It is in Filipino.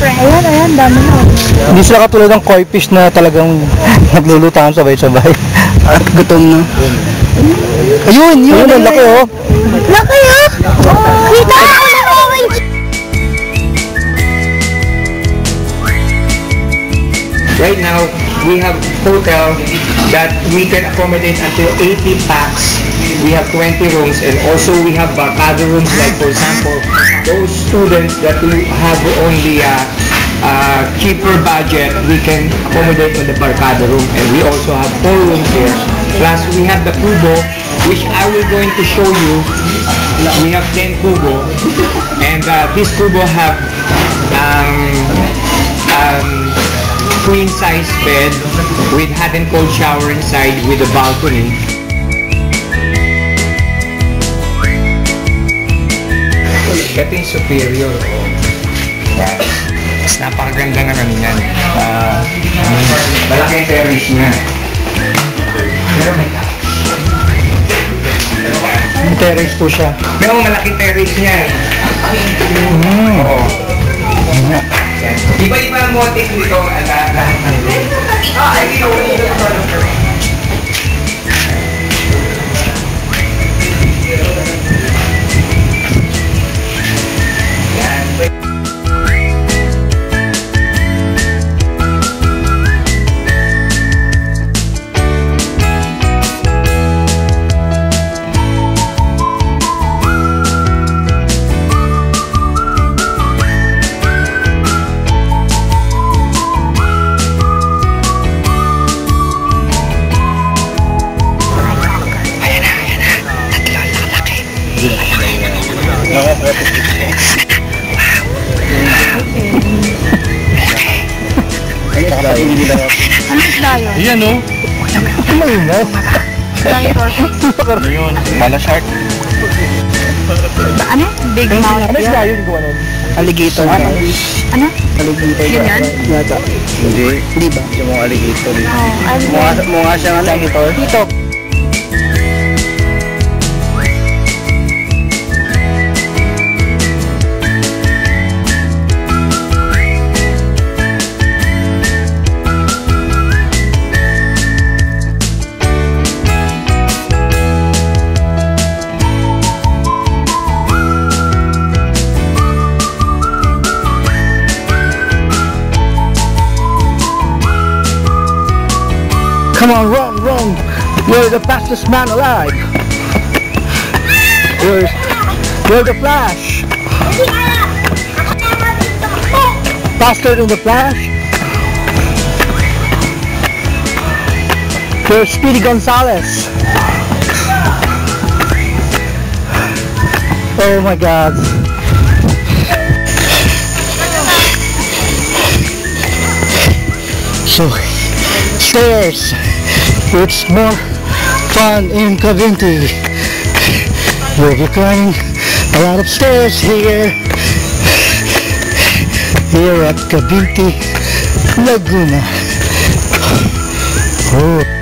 Ayan, dami na. Hindi sila katulad ng koi fish na talagang naglulutahan sabay-sabay. Gutom na. Ayun, ang laki oh. Laki oh! Kita! Right now, we have hotel that we can accommodate until 80 packs. We have 20 rooms, and also we have barcado rooms, like for example, those students that we have only cheaper budget, we can accommodate on the barcado room, and we also have 4 rooms here. Plus, we have the kubo, which I will going to show you. We have 10 kubo, and this kubo have queen size bed with hot and cold shower inside with a balcony. Ito yung superior. Mas napakaganda naman yan. Malaki yung terrace niya. Pero may Terrace po siya. Pero malaking terrace niya. Oo. Iba-iba ang motif nito. Lahat ng Ano isda yun? Ayan o. Ano yun? Ano yun? Mala shark. Ano? Big mouth. Ano isda yun? Alligator. Ano? Alligator. Yun yan? Hindi ba? Yung mga alligator. Mukha siyang alligator. Dito. Come on, run! You're the fastest man alive. You're the Flash. Faster than the Flash. You're Speedy Gonzales. Oh my God. So, stairs. It's more fun in Cavinti. We'll be climbing a lot of stairs here at Cavinti, Laguna. Oh.